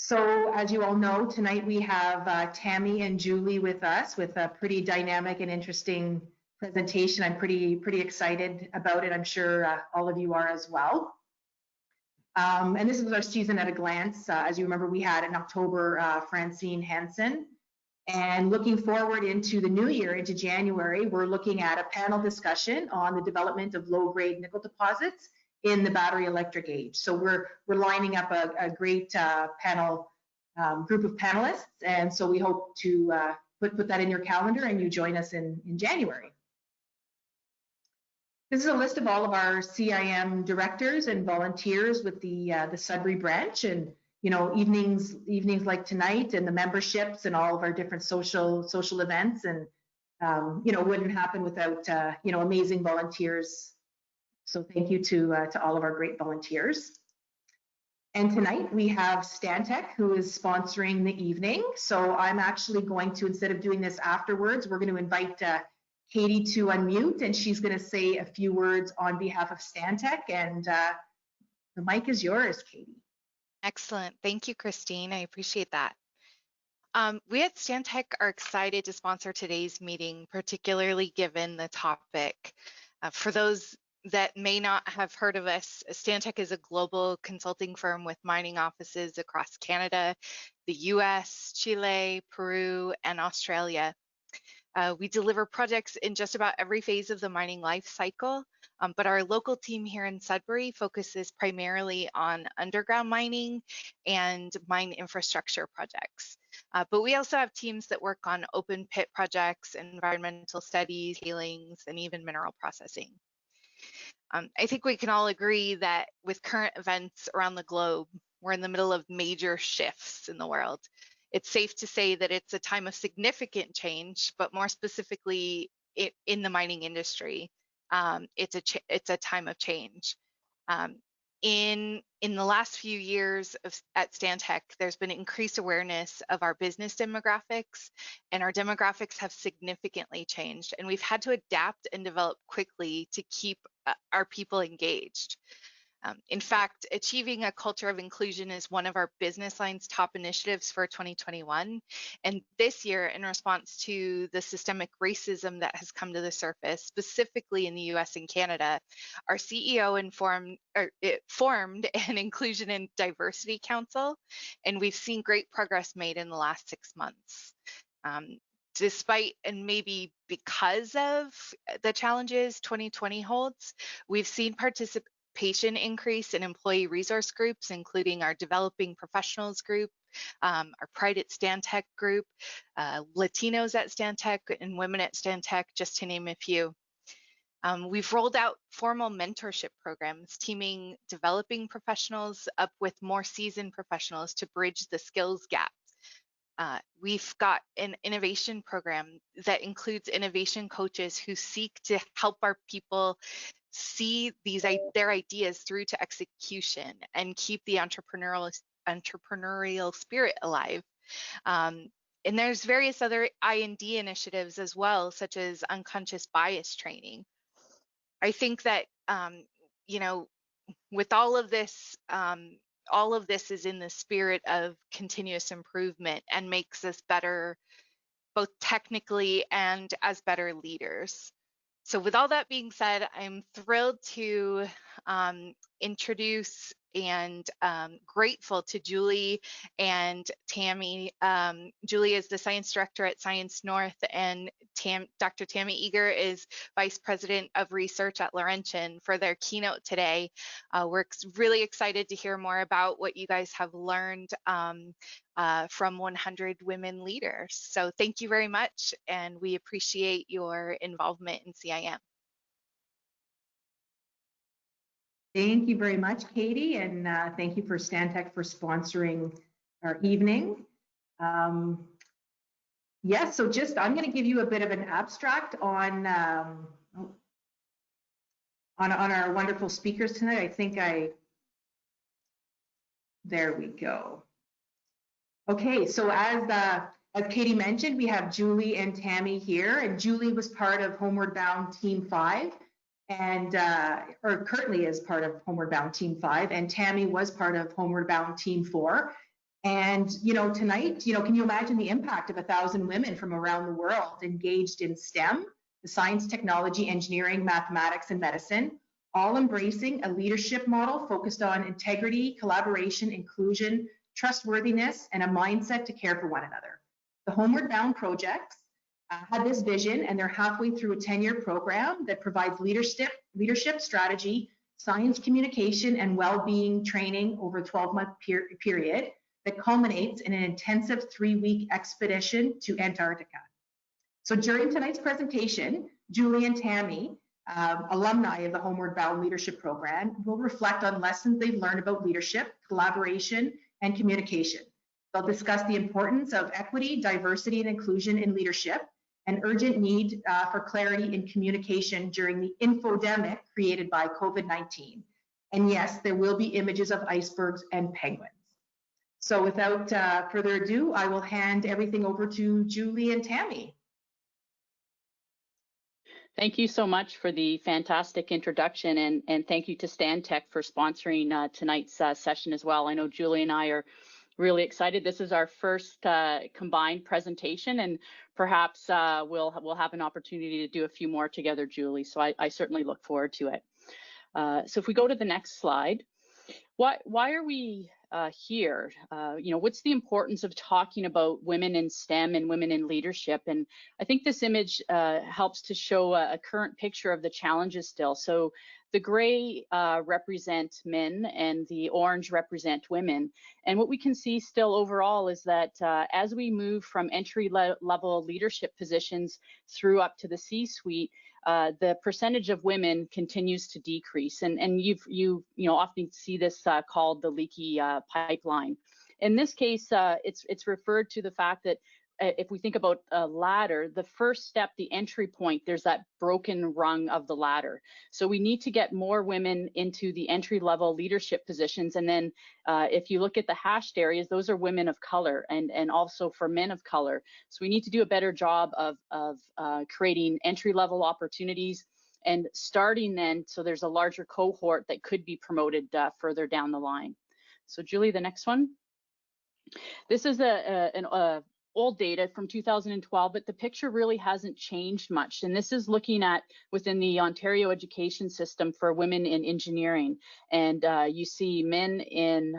So as you all know, tonight we have Tammy and Julie with us with a pretty dynamic and interesting presentation. I'm pretty excited about it. I'm sure all of you are as well. And this is our season at a glance. As you remember, we had in October Francine Hansen. And looking forward into the new year, into January, we're looking at a panel discussion on the development of low-grade nickel deposits in the battery electric age. So we're lining up a great panel group of panelists, and so we hope to put that in your calendar and you join us in January. This is a list of all of our CIM directors and volunteers with the Sudbury branch, and you know, evenings like tonight, and the memberships and all of our different social events, and you know, wouldn't happen without you know, amazing volunteers. So thank you to all of our great volunteers. And tonight we have Stantec, who is sponsoring the evening. So I'm actually going to, instead of doing this afterwards, we're going to invite Katie to unmute, and she's going to say a few words on behalf of Stantec. And the mic is yours, Katie. Excellent. Thank you, Christine. I appreciate that. We at Stantec are excited to sponsor today's meeting, particularly given the topic. For those that may not have heard of us, Stantec is a global consulting firm with mining offices across Canada, the US, Chile, Peru, and Australia. We deliver projects in just about every phase of the mining life cycle, but our local team here in Sudbury focuses primarily on underground mining and mine infrastructure projects. But we also have teams that work on open pit projects, environmental studies, tailings, and even mineral processing. I think we can all agree that with current events around the globe, we're in the middle of major shifts in the world. It's safe to say that it's a time of significant change, but more specifically in the mining industry, it's a time of change. In the last few years at Stantec, there's been increased awareness of our business demographics, and our demographics have significantly changed, and we've had to adapt and develop quickly to keep our people engaged. In fact, achieving a culture of inclusion is one of our business line's top initiatives for 2021. And this year, in response to the systemic racism that has come to the surface, specifically in the US and Canada, our CEO formed an Inclusion and Diversity Council, and we've seen great progress made in the last 6 months. Despite and maybe because of the challenges 2020 holds, we've seen participation increase in employee resource groups, including our Developing Professionals group, our Pride at Stantec group, Latinos at Stantec, and Women at Stantec, just to name a few. We've rolled out formal mentorship programs, teaming developing professionals up with more seasoned professionals to bridge the skills gap. We've got an innovation program that includes innovation coaches who seek to help our people see their ideas through to execution and keep the entrepreneurial spirit alive. And there's various other I&D initiatives as well, such as unconscious bias training. I think that you know, with all of this is in the spirit of continuous improvement and makes us better, both technically and as better leaders. So with all that being said, I'm thrilled to introduce and grateful to Julie and Tammy. Julie is the science director at Science North, and Dr. Tammy Eager is vice president of research at Laurentian for their keynote today. We're really excited to hear more about what you guys have learned from 100 women leaders. So thank you very much, and we appreciate your involvement in CIM. Thank you very much, Katie, and thank you for Stantec for sponsoring our evening. Yes, so I'm going to give you a bit of an abstract on our wonderful speakers tonight. There we go. Okay, so as Katie mentioned, we have Julie and Tammy here, and Julie was part of Homeward Bound Team 5. And or currently is part of Homeward Bound Team 5, and Tammy was part of Homeward Bound Team 4. And, tonight, can you imagine the impact of 1,000 women from around the world engaged in STEM, the science, technology, engineering, mathematics, and medicine, all embracing a leadership model focused on integrity, collaboration, inclusion, trustworthiness, and a mindset to care for one another. The Homeward Bound projects had this vision, and they're halfway through a 10-year program that provides leadership strategy, science communication, and well-being training over a 12-month period that culminates in an intensive 3-week expedition to Antarctica. So during tonight's presentation, Julie and Tammy, alumni of the Homeward Bound Leadership Program, will reflect on lessons they've learned about leadership, collaboration, and communication. They'll discuss the importance of equity, diversity, and inclusion in leadership, and urgent need for clarity in communication during the infodemic created by COVID-19. And yes, there will be images of icebergs and penguins. So without further ado, I will hand everything over to Julie and Tammy. Thank you so much for the fantastic introduction, and thank you to Stantec for sponsoring tonight's session as well. I know Julie and I are really excited. This is our first combined presentation, and perhaps we'll have an opportunity to do a few more together, Julie. So I certainly look forward to it. So if we go to the next slide, why are we here? What's the importance of talking about women in STEM and women in leadership? And I think this image helps to show a current picture of the challenges still. So the gray represent men and the orange represent women. And what we can see still overall is that as we move from entry-level leadership positions through up to the C-suite, the percentage of women continues to decrease, and you often see this called the leaky pipeline. In this case, it's referred to the fact that if we think about a ladder, the first step, the entry point, there's that broken rung of the ladder. So we need to get more women into the entry-level leadership positions. And then if you look at the hashed areas, those are women of color and also for men of color. So we need to do a better job of creating entry-level opportunities and starting then so there's a larger cohort that could be promoted further down the line. So Julie, the next one. This is an old data from 2012, but the picture really hasn't changed much. And this is looking at within the Ontario education system for women in engineering. And you see men in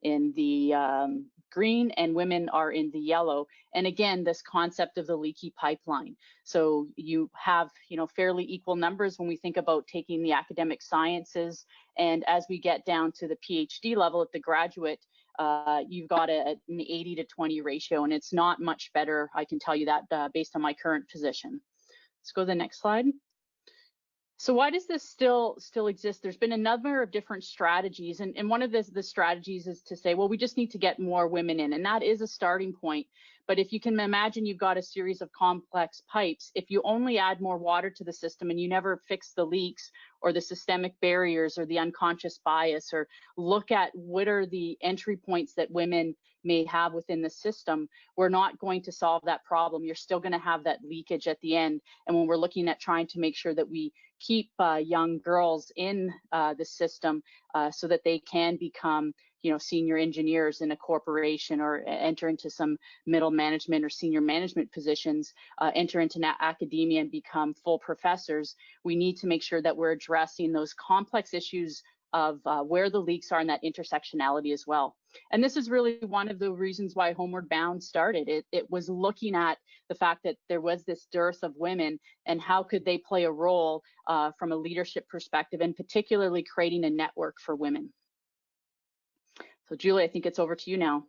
the green and women are in the yellow. And again, this concept of the leaky pipeline. So you have, fairly equal numbers when we think about taking the academic sciences. And as we get down to the PhD level at the graduate, you've got an 80 to 20 ratio, and it's not much better, I can tell you that based on my current position. Let's go to the next slide. So why does this still exist? There's been a number of different strategies, and one of the strategies is to say, well, we just need to get more women in, and that is a starting point. But if you can imagine you've got a series of complex pipes, if you only add more water to the system and you never fix the leaks or the systemic barriers or the unconscious bias, or look at what are the entry points that women may have within the system, we're not going to solve that problem. You're still going to have that leakage at the end. And when we're looking at trying to make sure that we keep young girls in the system so that they can become senior engineers in a corporation or enter into some middle management or senior management positions, enter into academia and become full professors, we need to make sure that we're addressing those complex issues of where the leaks are in that intersectionality as well. And this is really one of the reasons why Homeward Bound started. It was looking at the fact that there was this dearth of women and how could they play a role from a leadership perspective, and particularly creating a network for women. So Julie, I think it's over to you now.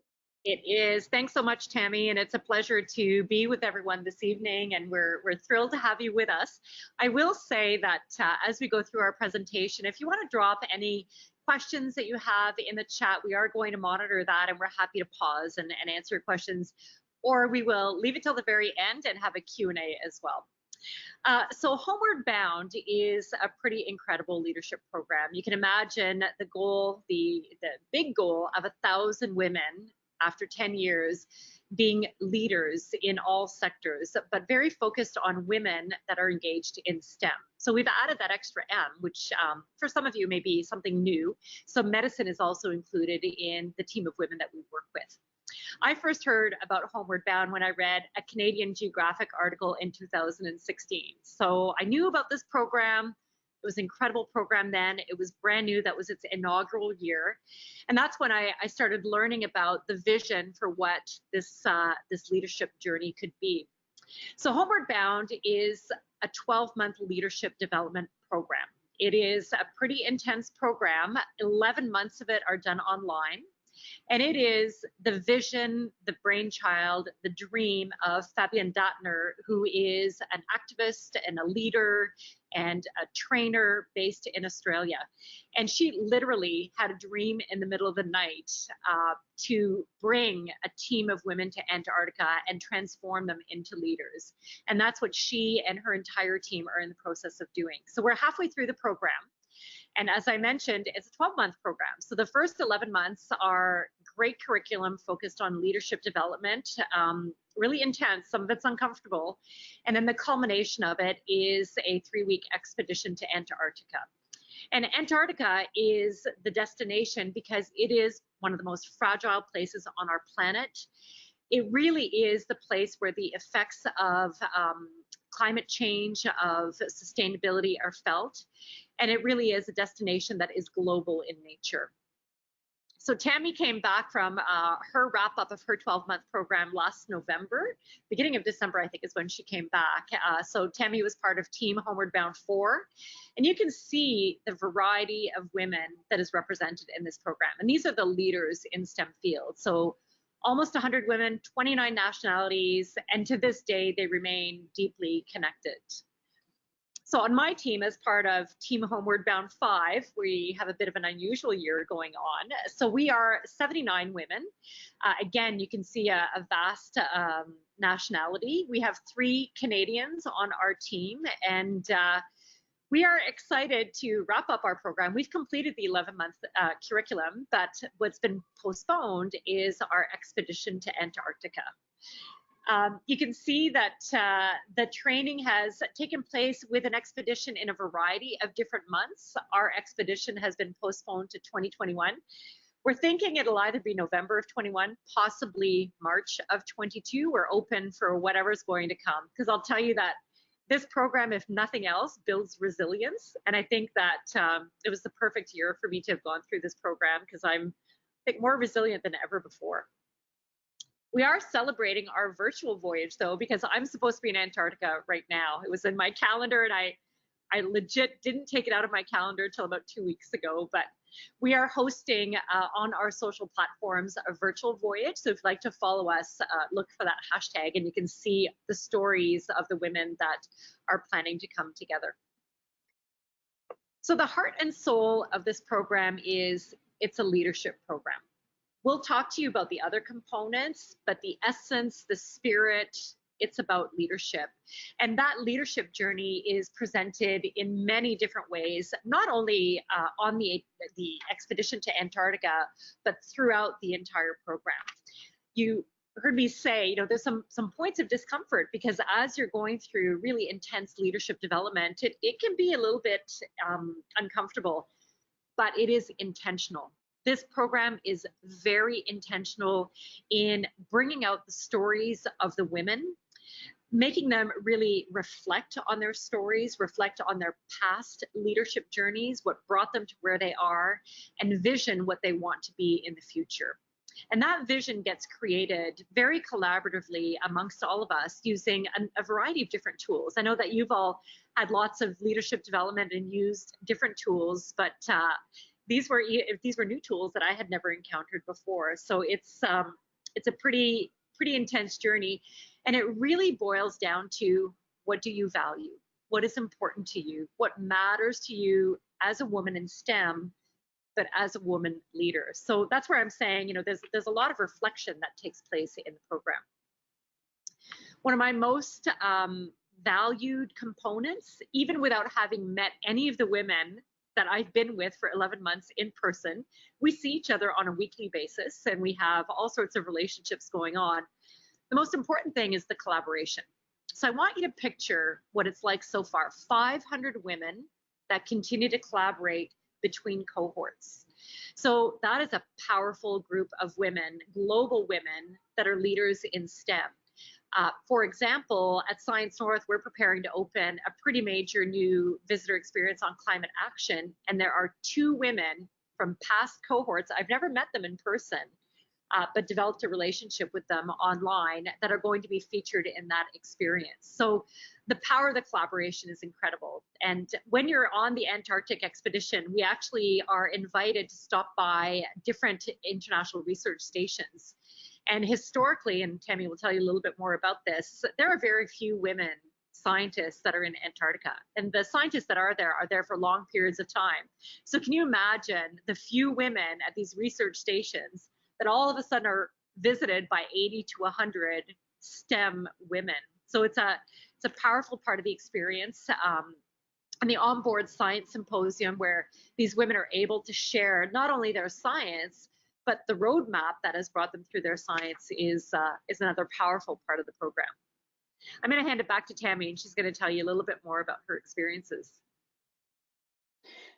It is. Thanks so much, Tammy, and it's a pleasure to be with everyone this evening, and we're thrilled to have you with us. I will say that as we go through our presentation, if you want to drop any questions that you have in the chat, we are going to monitor that, and we're happy to pause and answer questions, or we will leave it till the very end and have a Q&A as well. So Homeward Bound is a pretty incredible leadership program. You can imagine the goal, the big goal of 1,000 women after 10 years being leaders in all sectors, but very focused on women that are engaged in STEM. So we've added that extra M, which for some of you may be something new. So medicine is also included in the team of women that we work with. I first heard about Homeward Bound when I read a Canadian Geographic article in 2016. So I knew about this program. It was an incredible program then. It was brand new. That was its inaugural year. And that's when I started learning about the vision for what this leadership journey could be. So Homeward Bound is a 12-month leadership development program. It is a pretty intense program. 11 months of it are done online. And it is the vision, the brainchild, the dream of Fabienne Dattner, who is an activist and a leader and a trainer based in Australia. And she literally had a dream in the middle of the night to bring a team of women to Antarctica and transform them into leaders. And that's what she and her entire team are in the process of doing. So we're halfway through the program. And as I mentioned, it's a 12-month program. So the first 11 months are great curriculum focused on leadership development, really intense, some of it's uncomfortable. And then the culmination of it is a 3-week expedition to Antarctica. And Antarctica is the destination because it is one of the most fragile places on our planet. It really is the place where the effects of climate change, of sustainability are felt. And it really is a destination that is global in nature. So Tammy came back from her wrap up of her 12-month program last November. Beginning of December, I think, is when she came back. So Tammy was part of Team Homeward Bound 4. And you can see the variety of women that is represented in this program. And these are the leaders in STEM fields. So almost 100 women, 29 nationalities, and to this day, they remain deeply connected. So on my team, as part of Team Homeward Bound 5, we have a bit of an unusual year going on. So we are 79 women. Again, you can see a vast nationality. We have 3 Canadians on our team, and we are excited to wrap up our program. We've completed the 11-month curriculum, but what's been postponed is our expedition to Antarctica. You can see that the training has taken place with an expedition in a variety of different months. Our expedition has been postponed to 2021. We're thinking it'll either be November of 21, possibly March of 22. We're open for whatever's going to come, because I'll tell you that this program, if nothing else, builds resilience. And I think that it was the perfect year for me to have gone through this program, because I'm, I think, more resilient than ever before. We are celebrating our virtual voyage, though, because I'm supposed to be in Antarctica right now. It was in my calendar, and I legit didn't take it out of my calendar until about 2 weeks ago. But we are hosting on our social platforms a virtual voyage. So if you'd like to follow us, look for that hashtag, and you can see the stories of the women that are planning to come together. So the heart and soul of this program is it's a leadership program. We'll talk to you about the other components, but the essence, the spirit, it's about leadership. And that leadership journey is presented in many different ways, not only on the expedition to Antarctica, but throughout the entire program. You heard me say, you know, there's some points of discomfort, because as you're going through really intense leadership development, it can be a little bit uncomfortable, but it is intentional. This program is very intentional in bringing out the stories of the women, making them really reflect on their stories, reflect on their past leadership journeys, what brought them to where they are, and vision what they want to be in the future. And that vision gets created very collaboratively amongst all of us using a variety of different tools. I know that you've all had lots of leadership development and used different tools, but these were new tools that I had never encountered before. So it's a pretty intense journey, and it really boils down to, what do you value? What is important to you? What matters to you as a woman in STEM, but as a woman leader? So that's where I'm saying, you know, there's a lot of reflection that takes place in the program. One of my most valued components, even without having met any of the women that I've been with for 11 months in person. We see each other on a weekly basis, and we have all sorts of relationships going on. The most important thing is the collaboration. So I want you to picture what it's like so far. 500 women that continue to collaborate between cohorts. So that is a powerful group of women, global women, that are leaders in STEM. For example, at Science North, we're preparing to open a pretty major new visitor experience on climate action, and there are 2 women from past cohorts. I've never met them in person, but developed a relationship with them online that are going to be featured in that experience. So the power of the collaboration is incredible. And when you're on the Antarctic expedition, we actually are invited to stop by different international research stations. And historically, and Tammy will tell you a little bit more about this, there are very few women scientists that are in Antarctica. And the scientists that are there for long periods of time. So can you imagine the few women at these research stations that all of a sudden are visited by 80 to 100 STEM women? So it's a powerful part of the experience. And the onboard science symposium, where these women are able to share not only their science, but the roadmap that has brought them through their science is another powerful part of the program. I'm going to hand it back to Tammy, and she's going to tell you a little bit more about her experiences.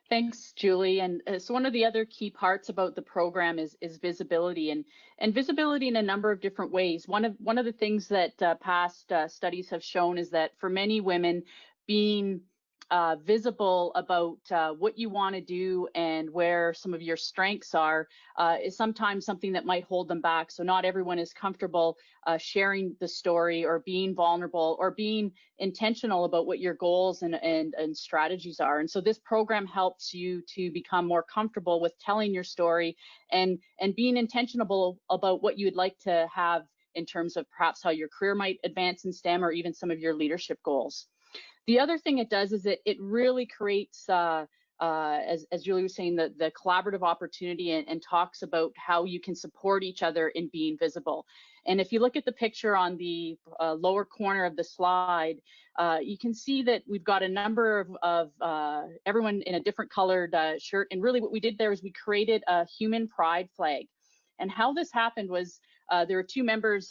Thanks, Julie. And so one of the other key parts about the program is visibility, and visibility in a number of different ways. One of the things that past studies have shown is that for many women, being visible about what you want to do and where some of your strengths are is sometimes something that might hold them back. So not everyone is comfortable sharing the story or being vulnerable or being intentional about what your goals and strategies are. And so this program helps you to become more comfortable with telling your story and being intentional about what you'd like to have in terms of perhaps how your career might advance in STEM or even some of your leadership goals. The other thing it does is it really creates, as Julie was saying, the collaborative opportunity and talks about how you can support each other in being visible. And if you look at the picture on the lower corner of the slide, you can see that we've got a number of everyone in a different colored shirt. And really what we did there is we created a human pride flag. And how this happened was there were 2 members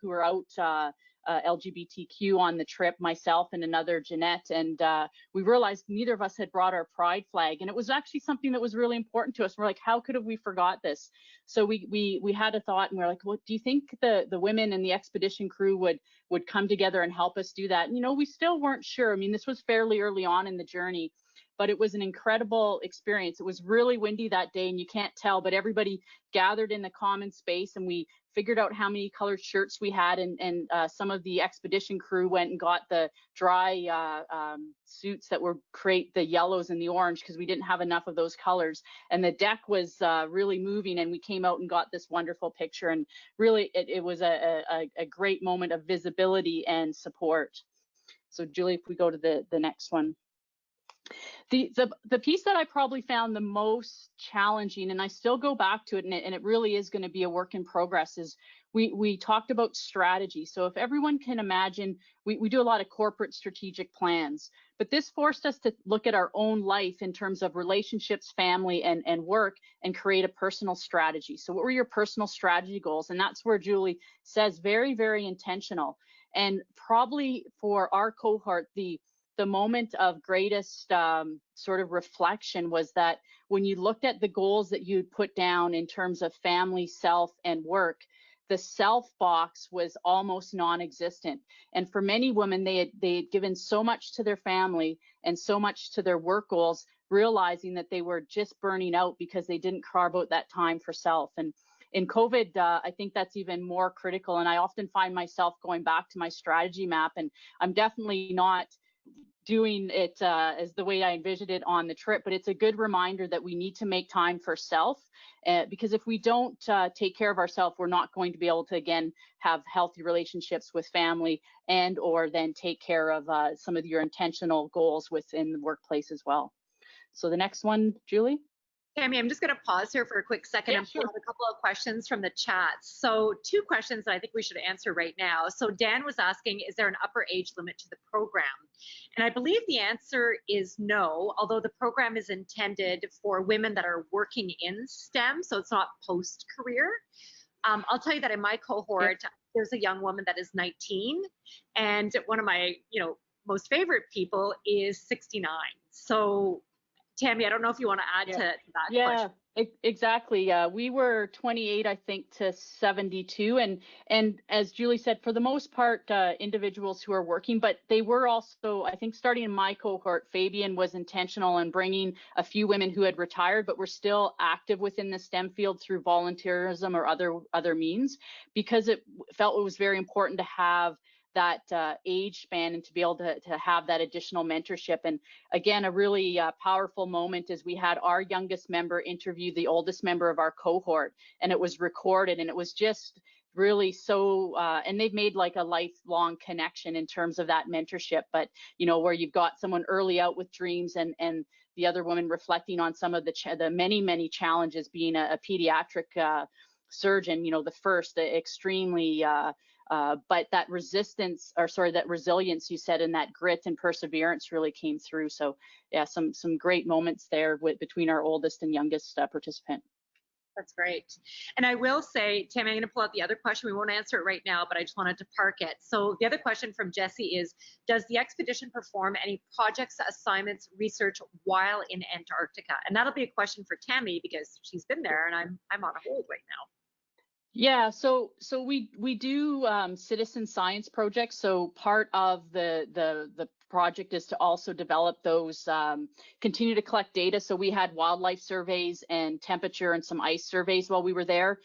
who were out LGBTQ on the trip, myself and another, Jeanette, and we realized neither of us had brought our pride flag, and it was actually something that was really important to us. We're like, how could have we forgot this? So we had a thought, and we're like, well, do you think the women in the expedition crew would come together and help us do that? And, you know, we still weren't sure. I mean, this was fairly early on in the journey, but it was an incredible experience. It was really windy that day, and you can't tell, but everybody gathered in the common space, and we figured out how many colored shirts we had, and some of the expedition crew went and got the dry suits that would create the yellows and the orange, because we didn't have enough of those colors. And the deck was really moving, and we came out and got this wonderful picture. And really, it was a great moment of visibility and support. So Julie, if we go to the next one. The piece that I probably found the most challenging, and I still go back to it, and it really is going to be a work in progress, is we talked about strategy. So if everyone can imagine, we do a lot of corporate strategic plans, but this forced us to look at our own life in terms of relationships, family, and work, and create a personal strategy. So what were your personal strategy goals? And that's where Julie says very, very intentional. And probably for our cohort, the moment of greatest sort of reflection was that when you looked at the goals that you'd put down in terms of family, self, and work, the self box was almost non-existent. And for many women, they had given so much to their family and so much to their work goals, realizing that they were just burning out because they didn't carve out that time for self. And in COVID, I think that's even more critical. And I often find myself going back to my strategy map, and I'm definitely not doing it as the way I envisioned it on the trip, but it's a good reminder that we need to make time for self, because if we don't take care of ourselves, we're not going to be able to, again, have healthy relationships with family and or then take care of some of your intentional goals within the workplace as well. So the next one, Julie. Tammy, I'm just going to pause here for a quick second and pull out a couple of questions from the chat. So 2 questions that I think we should answer right now. So Dan was asking, is there an upper age limit to the program? And I believe the answer is no, although the program is intended for women that are working in STEM, so it's not post-career. I'll tell you that in my cohort, there's a young woman that is 19, and one of my, most favorite people is 69. So, Tammy, I don't know if you want to add to that question. Exactly. We were 28, I think, to 72, and as Julie said, for the most part, individuals who are working, but they were also, I think, starting in my cohort, Fabian was intentional in bringing a few women who had retired, but were still active within the STEM field through volunteerism or other means, because it felt it was very important to have that age span and to be able to have that additional mentorship. And again, a really powerful moment is we had our youngest member interview the oldest member of our cohort, and it was recorded, and it was just really so, and they've made like a lifelong connection in terms of that mentorship. But where you've got someone early out with dreams, and the other woman reflecting on some of the many challenges, being a pediatric surgeon, the first, extremely but that resilience you said, and that grit and perseverance really came through. So yeah, some great moments there between our oldest and youngest participant. That's great. And I will say, Tammy, I'm going to pull out the other question. We won't answer it right now, but I just wanted to park it. So the other question from Jesse is, does the expedition perform any projects, assignments, research while in Antarctica? And that'll be a question for Tammy, because she's been there and I'm on a hold right now. Yeah, so we do citizen science projects. So part of the project is to also develop those, continue to collect data. So we had wildlife surveys and temperature and some ice surveys while we were there.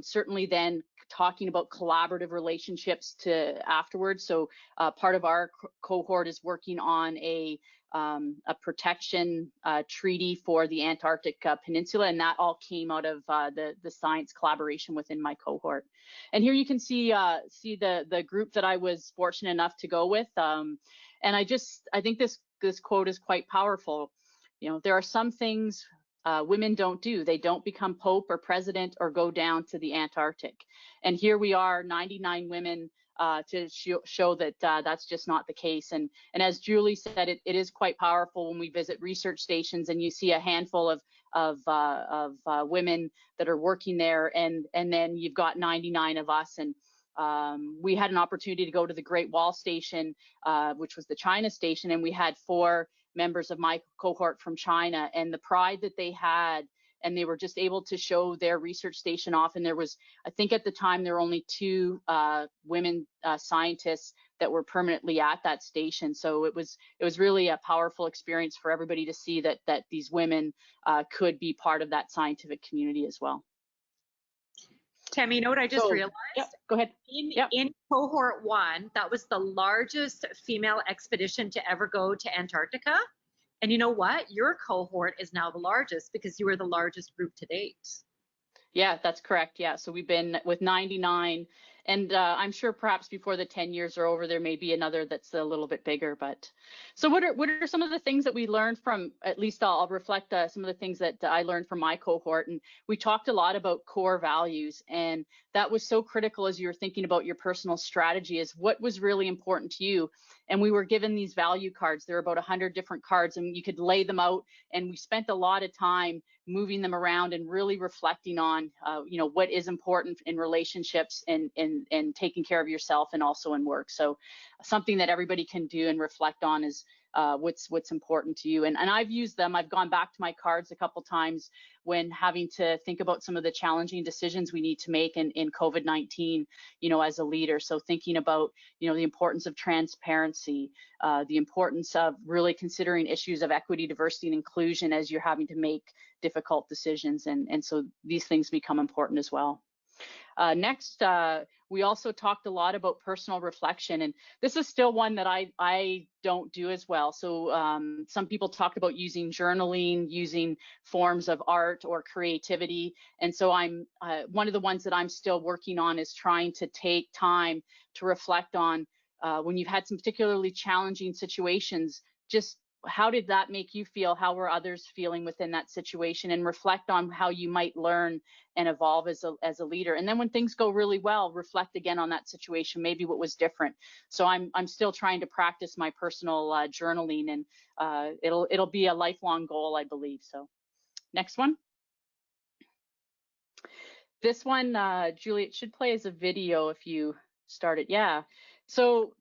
Certainly then talking about collaborative relationships to afterwards. So part of our cohort is working on a protection treaty for the Antarctic Peninsula, and that all came out of the science collaboration within my cohort. And here you can see the group that I was fortunate enough to go with, and I think this quote is quite powerful. There are some things women don't do. They don't become Pope or president or go down to the Antarctic. And here we are, 99 women, to show that that's just not the case. And as Julie said, it is quite powerful when we visit research stations and you see a handful of women that are working there, and then you've got 99 of us. And we had an opportunity to go to the Great Wall Station, which was the China station, and we had 4 members of my cohort from China, and the pride that they had, and they were just able to show their research station off. And there was, I think at the time, there were only 2 women scientists that were permanently at that station. So it was really a powerful experience for everybody to see that these women could be part of that scientific community as well. Tammy, you know what I just realized? Yep, go ahead. In cohort 1, that was the largest female expedition to ever go to Antarctica. And you know what? Your cohort is now the largest because you were the largest group to date. Yeah, that's correct. Yeah, so we've been with 99, and I'm sure perhaps before the 10 years are over, there may be another that's a little bit bigger. But so what are some of the things that we learned from, at least I'll reflect some of the things that I learned from my cohort. And we talked a lot about core values, and that was so critical as you were thinking about your personal strategy, is what was really important to you. And we were given these value cards. There were about 100 different cards, and you could lay them out, and we spent a lot of time moving them around and really reflecting on what is important in relationships and taking care of yourself, and also in work. So something that everybody can do and reflect on is what's important to you. And I've used them. I've gone back to my cards a couple times when having to think about some of the challenging decisions we need to make in COVID-19, as a leader. So thinking about, the importance of transparency, the importance of really considering issues of equity, diversity, and inclusion as you're having to make difficult decisions. And so these things become important as well. Next, we also talked a lot about personal reflection, and this is still one that I don't do as well. So some people talked about using journaling, using forms of art or creativity. And so I'm one of the ones that I'm still working on is trying to take time to reflect on when you've had some particularly challenging situations, just how did that make you feel? How were others feeling within that situation? And reflect on how you might learn and evolve as a leader. And then when things go really well, reflect again on that situation, maybe what was different. So I'm still trying to practice my personal journaling, and it'll be a lifelong goal, I believe. So next one. This one, Julie, it should play as a video if you start it. Yeah. So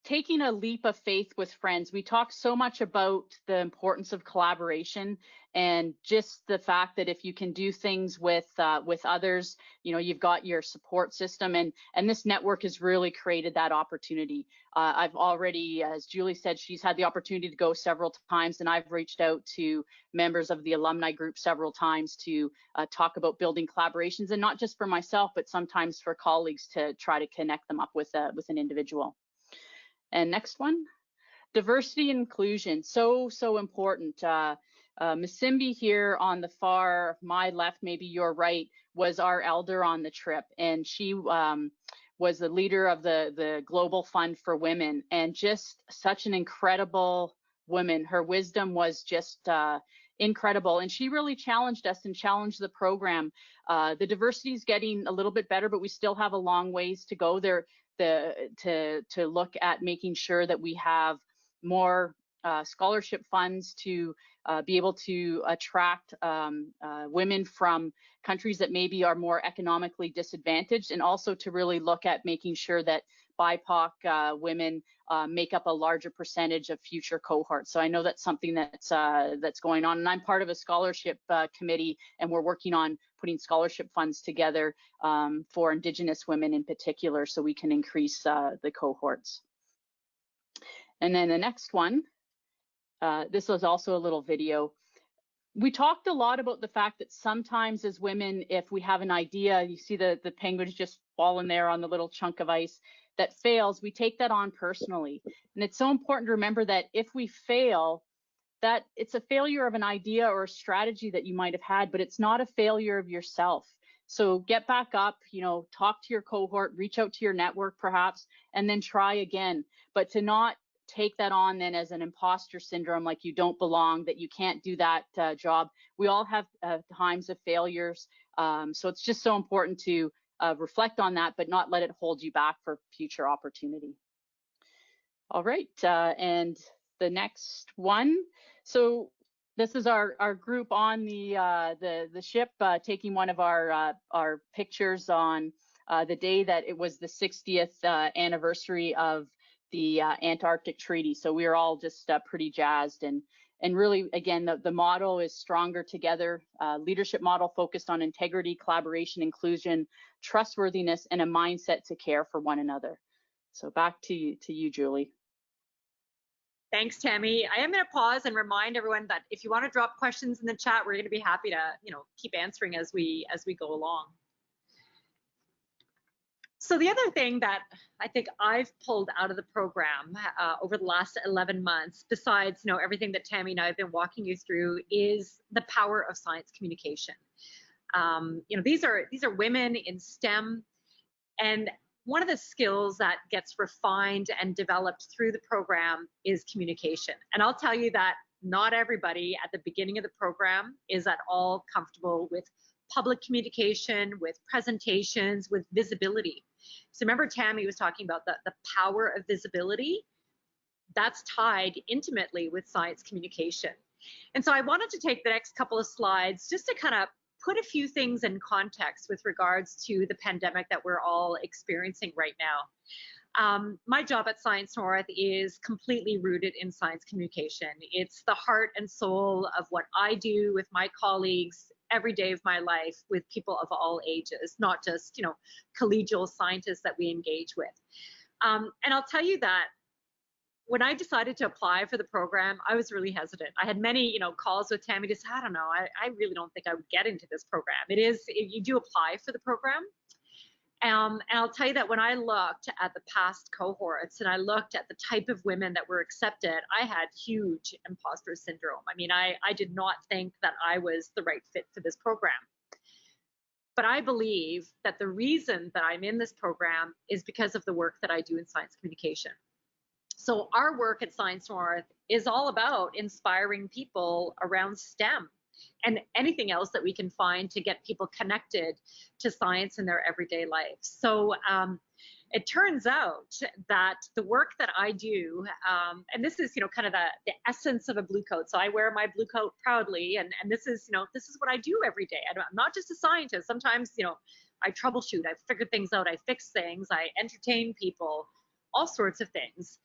taking a leap of faith with friends. We talk so much about the importance of collaboration and just the fact that if you can do things with others, you know, you've got your support system, and this network has really created that opportunity. I've already, as Julie said, she's had the opportunity to go several times, and I've reached out to members of the alumni group several times to talk about building collaborations, and not just for myself, but sometimes for colleagues to try to connect them up with an individual. And next one, diversity and inclusion, so important. Miss Simbi here on the far, my left, maybe your right, was our elder on the trip, and she was the leader of the Global Fund for Women, and just such an incredible woman. Her wisdom was just incredible, and she really challenged us and challenged the program. The diversity is getting a little bit better, but we still have a long ways to go there. To look at making sure that we have more scholarship funds to be able to attract women from countries that maybe are more economically disadvantaged, and also to really look at making sure that BIPOC women make up a larger percentage of future cohorts. So I know that's something that's going on, and I'm part of a scholarship committee, and we're working on putting scholarship funds together for Indigenous women in particular, so we can increase the cohorts. And then the next one, this was also a little video. We talked a lot about the fact that sometimes as women, if we have an idea, you see the penguins just falling there on the little chunk of ice that fails, we take that on personally. And it's so important to remember that if we fail, that it's a failure of an idea or a strategy that you might have had, but it's not a failure of yourself. So get back up, you know, talk to your cohort, reach out to your network perhaps, and then try again. But to not take that on then as an imposter syndrome, like you don't belong, that you can't do that job. We all have times of failures. So it's just so important to reflect on that, but not let it hold you back for future opportunity. All right, and the next one. So this is our group on the ship taking one of our pictures on the day that it was the 60th anniversary of the Antarctic Treaty. So we are all just pretty jazzed, and really, again, the motto is stronger together. Leadership model focused on integrity, collaboration, inclusion, trustworthiness, and a mindset to care for one another. So back to you, Julie. Thanks, Tammy. I am going to pause and remind everyone that if you want to drop questions in the chat, we're going to be happy to, you know, keep answering as we go along. So the other thing that I think I've pulled out of the program over the last 11 months, besides, you know, everything that Tammy and I have been walking you through, is the power of science communication. You know, these are women in STEM, and one of the skills that gets refined and developed through the program is communication. And I'll tell you that not everybody at the beginning of the program is at all comfortable with public communication, with presentations, with visibility. So remember Tammy was talking about the power of visibility. That's tied intimately with science communication. And so I wanted to take the next couple of slides just to kind of put a few things in context with regards to the pandemic that we're all experiencing right now. My job at Science North is completely rooted in science communication. It's the heart and soul of what I do with my colleagues every day of my life with people of all ages, not just, you know, collegial scientists that we engage with. And I'll tell you that when I decided to apply for the program, I was really hesitant. I had many, you know, calls with Tammy to say, I don't know, I really don't think I would get into this program. It is, you do apply for the program. And I'll tell you that when I looked at the past cohorts and I looked at the type of women that were accepted, I had huge imposter syndrome. I mean, I did not think that I was the right fit for this program. But I believe that the reason that I'm in this program is because of the work that I do in science communication. So our work at Science North is all about inspiring people around STEM. and anything else that we can find to get people connected to science in their everyday life. So it turns out that the work that I do, and this is, kind of the essence of a blue coat. So I wear my blue coat proudly, and this is, this is what I do every day. I'm not just a scientist. Sometimes, I troubleshoot, I figure things out, I fix things, I entertain people, all sorts of things.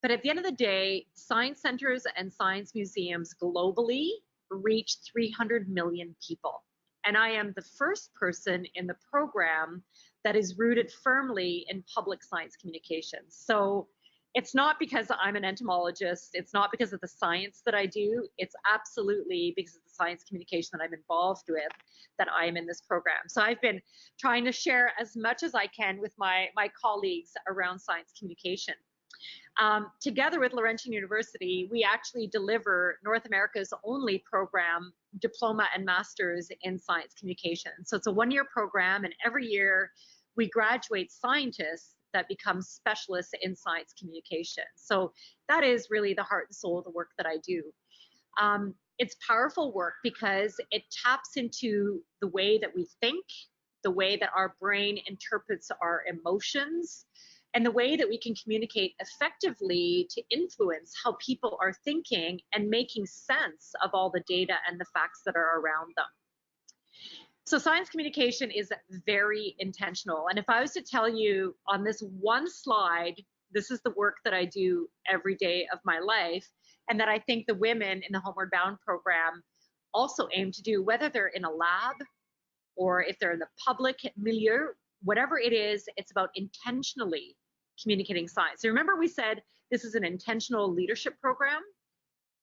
But at the end of the day, science centers and science museums globally reach 300 million people. And I am the first person in the program that is rooted firmly in public science communications. So it's not because I'm an entomologist, it's not because of the science that I do, it's absolutely because of the science communication that I'm involved with that I am in this program. So I've been trying to share as much as I can with my colleagues around science communication. Together with Laurentian University, we actually deliver North America's only program, diploma and master's in science communication. So it's a one-year program, and every year we graduate scientists that become specialists in science communication. So that is really the heart and soul of the work that I do. It's powerful work because it taps into the way that we think, the way that our brain interprets our emotions, and the way that we can communicate effectively to influence how people are thinking and making sense of all the data and the facts that are around them. So science communication is very intentional. And if I was to tell you on this one slide, this is the work that I do every day of my life, and that I think the women in the Homeward Bound program also aim to do, whether they're in a lab or if they're in the public milieu, whatever it is, it's about intentionally communicating science. So remember, we said this is an intentional leadership program.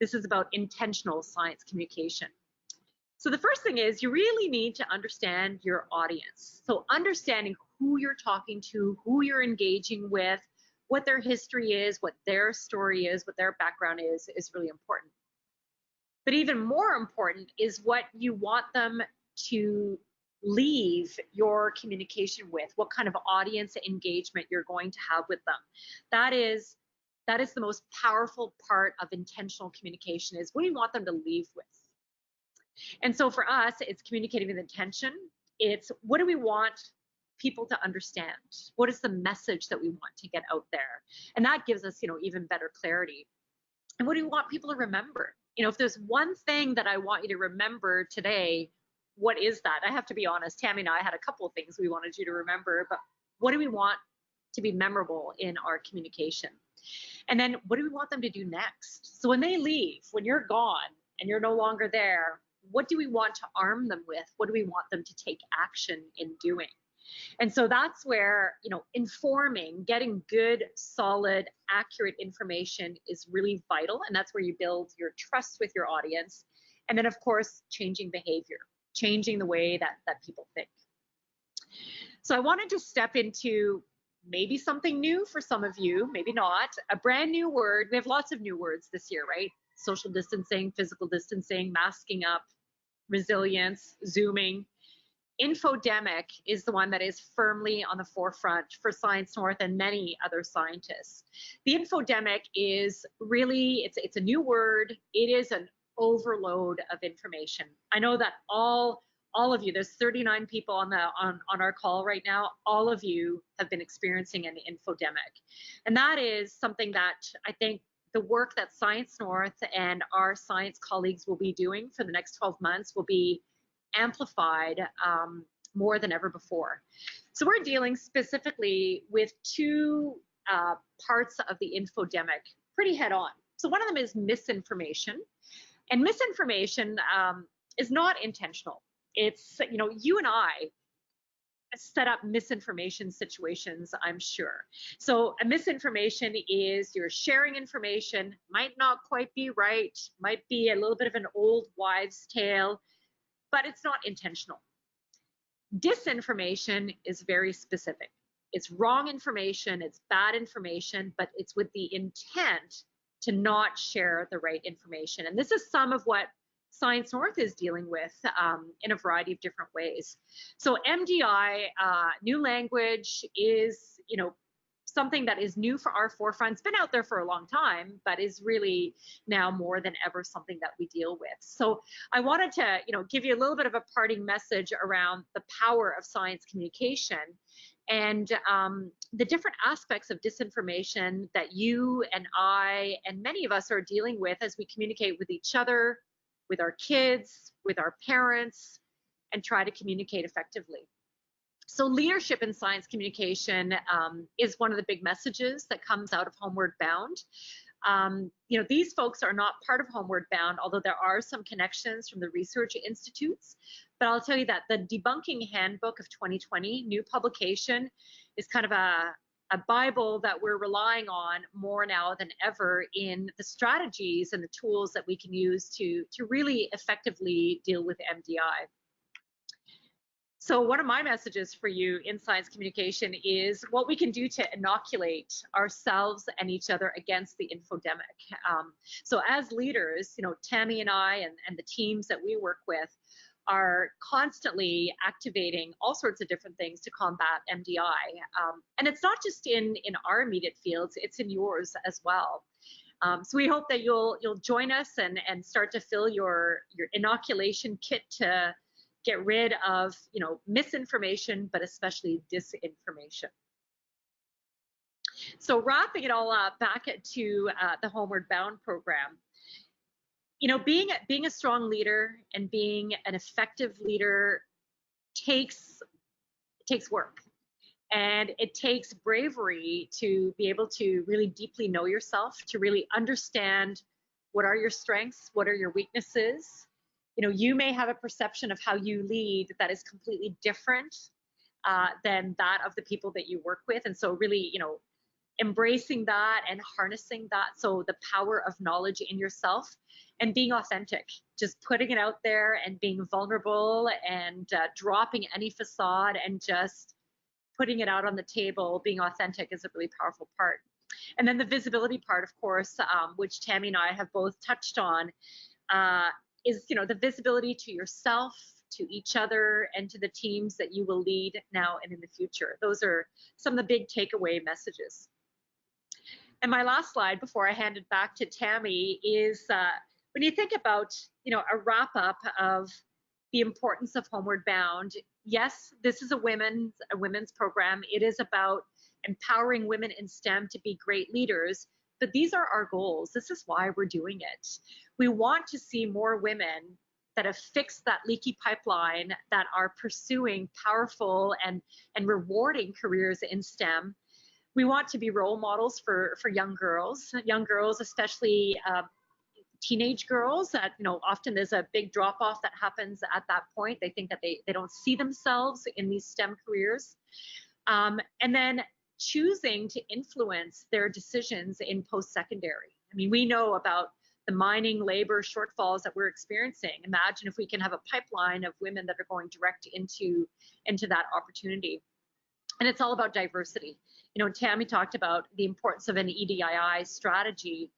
This is about intentional science communication. So the first thing is you really need to understand your audience. So understanding who you're talking to, who you're engaging with, what their history is, what their story is, what their background is really important. But even more important is what you want them to leave your communication with, what kind of audience engagement you're going to have with them. That is the most powerful part of intentional communication, is what do you want them to leave with? And so for us, it's communicating with intention. It's what do we want people to understand? What is the message that we want to get out there? And that gives us, even better clarity. And what do we want people to remember? If there's one thing that I want you to remember today, what is that? I have to be honest, Tammy and I had a couple of things we wanted you to remember, but what do we want to be memorable in our communication? And then what do we want them to do next? So when they leave, when you're gone and you're no longer there, what do we want to arm them with? What do we want them to take action in doing? And so that's where, informing, getting good, solid, accurate information is really vital. And that's where you build your trust with your audience. And then, of course, changing behavior, changing the way that people think. So I wanted to step into maybe something new for some of you, maybe not, a brand new word. We have lots of new words this year, right? Social distancing, physical distancing, masking up, resilience, Zooming. Infodemic is the one that is firmly on the forefront for Science North and many other scientists. The infodemic is really, it's a new word. It is an overload of information. I know that all of you, there's 39 people on our call right now, all of you have been experiencing an infodemic. And that is something that I think the work that Science North and our science colleagues will be doing for the next 12 months will be amplified more than ever before. So we're dealing specifically with two parts of the infodemic pretty head on. So one of them is misinformation. And misinformation is not intentional. It's, you and I set up misinformation situations, I'm sure. So a misinformation is you're sharing information, might not quite be right, might be a little bit of an old wives' tale, but it's not intentional. Disinformation is very specific. It's wrong information, it's bad information, but it's with the intent to not share the right information. And this is some of what Science North is dealing with in a variety of different ways. So MDI, new language, is, something that is new for our forefront. It's been out there for a long time, but is really now more than ever something that we deal with. So I wanted to, give you a little bit of a parting message around the power of science communication and the different aspects of disinformation that you and I and many of us are dealing with as we communicate with each other, with our kids, with our parents, and try to communicate effectively. So leadership in science communication is one of the big messages that comes out of Homeward Bound. These folks are not part of Homeward Bound, although there are some connections from the research institutes. But I'll tell you that the Debunking Handbook of 2020, new publication, is kind of a Bible that we're relying on more now than ever in the strategies and the tools that we can use to really effectively deal with MDI. So one of my messages for you in science communication is what we can do to inoculate ourselves and each other against the infodemic. So as leaders, Tammy and I and the teams that we work with are constantly activating all sorts of different things to combat MDI. And it's not just in our immediate fields, it's in yours as well. So we hope that you'll join us and start to fill your inoculation kit to get rid of, misinformation, but especially disinformation. So wrapping it all up, back to the Homeward Bound program. Being a strong leader and being an effective leader takes work, and it takes bravery to be able to really deeply know yourself, to really understand what are your strengths, what are your weaknesses. You may have a perception of how you lead that is completely different than that of the people that you work with. And so really, embracing that and harnessing that. So the power of knowledge in yourself and being authentic, just putting it out there and being vulnerable and dropping any facade and just putting it out on the table, being authentic is a really powerful part. And then the visibility part, of course, which Tammy and I have both touched on, is the visibility to yourself, to each other, and to the teams that you will lead now and in the future. Those are some of the big takeaway messages. And my last slide before I hand it back to Tammy is when you think about a wrap up of the importance of Homeward Bound. Yes, this is a women's program. It is about empowering women in STEM to be great leaders. But these are our goals. This is why we're doing it. We want to see more women that have fixed that leaky pipeline, that are pursuing powerful and rewarding careers in STEM. We want to be role models for young girls, especially teenage girls. That often there's a big drop off that happens at that point. They think that they don't see themselves in these STEM careers, and then choosing to influence their decisions in post-secondary. I mean, we know about the mining labor shortfalls that we're experiencing. Imagine if we can have a pipeline of women that are going direct into that opportunity. And it's all about diversity. Tammy talked about the importance of an EDII strategy.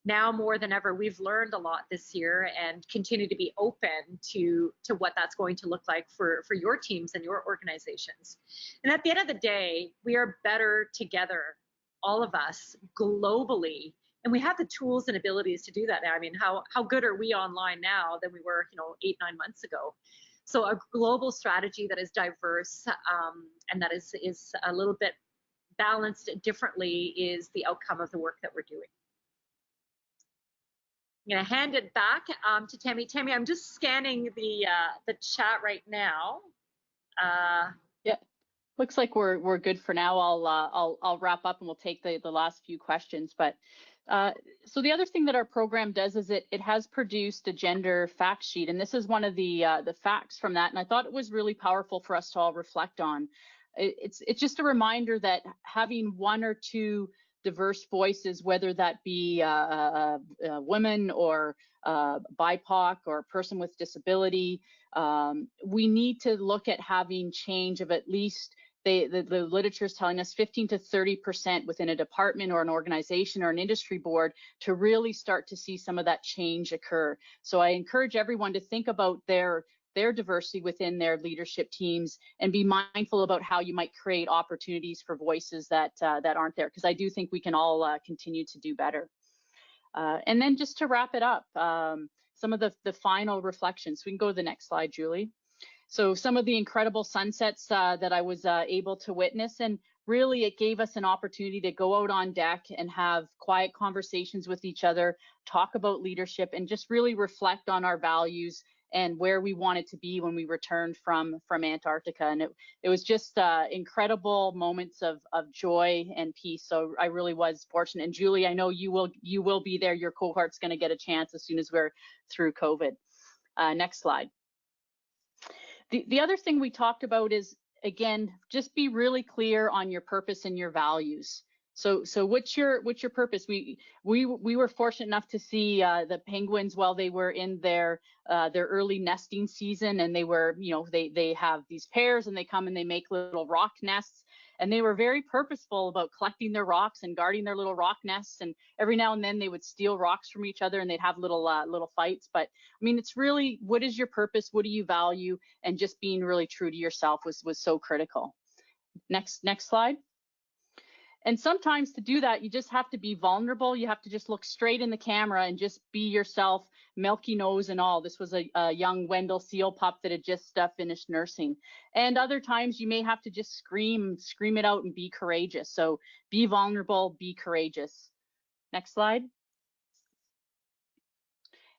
Now more than ever, we've learned a lot this year and continue to be open to what that's going to look like for your teams and your organizations. And at the end of the day, we are better together, all of us, globally. And we have the tools and abilities to do that now. I mean, how good are we online now than we were, 8-9 months ago? So a global strategy that is diverse and that is a little bit balanced differently is the outcome of the work that we're doing. I'm going to hand it back to Tammy. Tammy, I'm just scanning the chat right now. Yeah, looks like we're good for now. I'll wrap up and we'll take the last few questions. But so the other thing that our program does is it has produced a gender fact sheet, and this is one of the facts from that. And I thought it was really powerful for us to all reflect on. It's just a reminder that having one or two diverse voices, whether that be women or BIPOC or a person with disability, we need to look at having change of at least the literature is telling us 15 to 30% within a department or an organization or an industry board to really start to see some of that change occur. So I encourage everyone to think about their diversity within their leadership teams and be mindful about how you might create opportunities for voices that aren't there, because I do think we can all continue to do better. And then just to wrap it up, some of the final reflections. We can go to the next slide, Julie. So some of the incredible sunsets that I was able to witness, and really it gave us an opportunity to go out on deck and have quiet conversations with each other, talk about leadership, and just really reflect on our values and where we wanted to be when we returned from Antarctica. And it was just incredible moments of joy and peace. So I really was fortunate. And Julie, I know you will be there. Your cohort's going to get a chance as soon as we're through COVID. Next slide. The other thing we talked about is, again, just be really clear on your purpose and your values. So what's your purpose? We were fortunate enough to see the penguins while they were in their early nesting season, and they were, they have these pairs and they come and they make little rock nests, and they were very purposeful about collecting their rocks and guarding their little rock nests. And every now and then they would steal rocks from each other and they'd have little fights. But I mean, it's really, what is your purpose? What do you value? And just being really true to yourself was so critical. Next slide. And sometimes to do that, you just have to be vulnerable. You have to just look straight in the camera and just be yourself, milky nose and all. This was a young Wendell seal pup that had just finished nursing. And other times you may have to just scream it out and be courageous. So be vulnerable, be courageous. Next slide.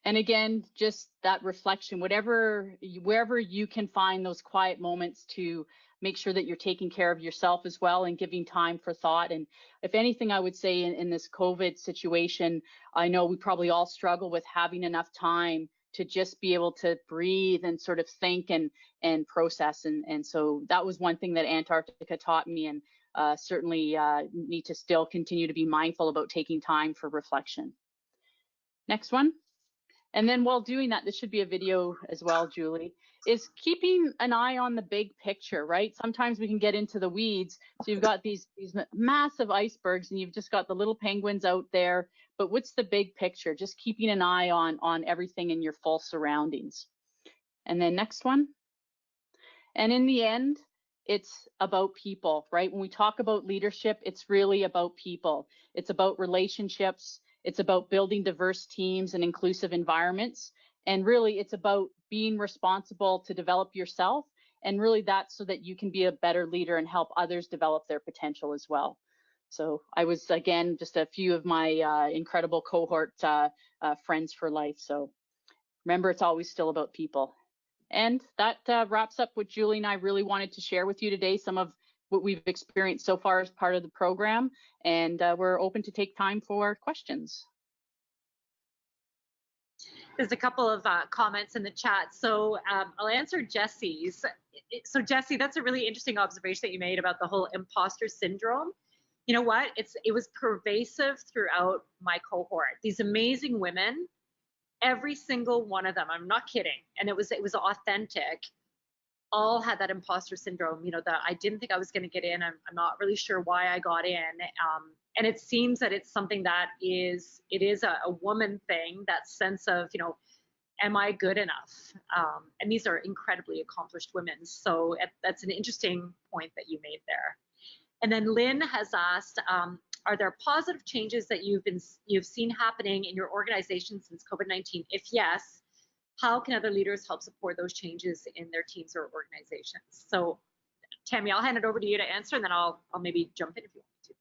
And again, just that reflection, wherever you can find those quiet moments to make sure that you're taking care of yourself as well and giving time for thought. And if anything, I would say in this COVID situation, I know we probably all struggle with having enough time to just be able to breathe and sort of think and process. And so that was one thing that Antarctica taught me, and certainly need to still continue to be mindful about taking time for reflection. Next one. And then while doing that, this should be a video as well, Julie, is keeping an eye on the big picture, right? Sometimes we can get into the weeds. So you've got these massive icebergs and you've just got the little penguins out there, but what's the big picture? Just keeping an eye on everything in your full surroundings. And then next one. And in the end, it's about people, right? When we talk about leadership, it's really about people. It's about relationships. It's about building diverse teams and inclusive environments. And really, it's about being responsible to develop yourself. And really that's so that you can be a better leader and help others develop their potential as well. So I was, again, just a few of my incredible cohort friends for life. So remember, it's always still about people. And that wraps up what Julie and I really wanted to share with you today, some of what we've experienced so far as part of the program, and we're open to take time for questions. There's a couple of comments in the chat, so I'll answer Jesse's. So Jesse, that's a really interesting observation that you made about the whole imposter syndrome. You know what? It was pervasive throughout my cohort. These amazing women, every single one of them, I'm not kidding, and it was authentic, all had that imposter syndrome, that I didn't think I was going to get in. I'm not really sure why I got in. And it seems that it's something that it is a woman thing, that sense of, am I good enough? And these are incredibly accomplished women. So that's an interesting point that you made there. And then Lynn has asked, are there positive changes that you've seen happening in your organization since COVID-19? If yes, how can other leaders help support those changes in their teams or organizations? So, Tammy, I'll hand it over to you to answer, and then I'll maybe jump in if you want to.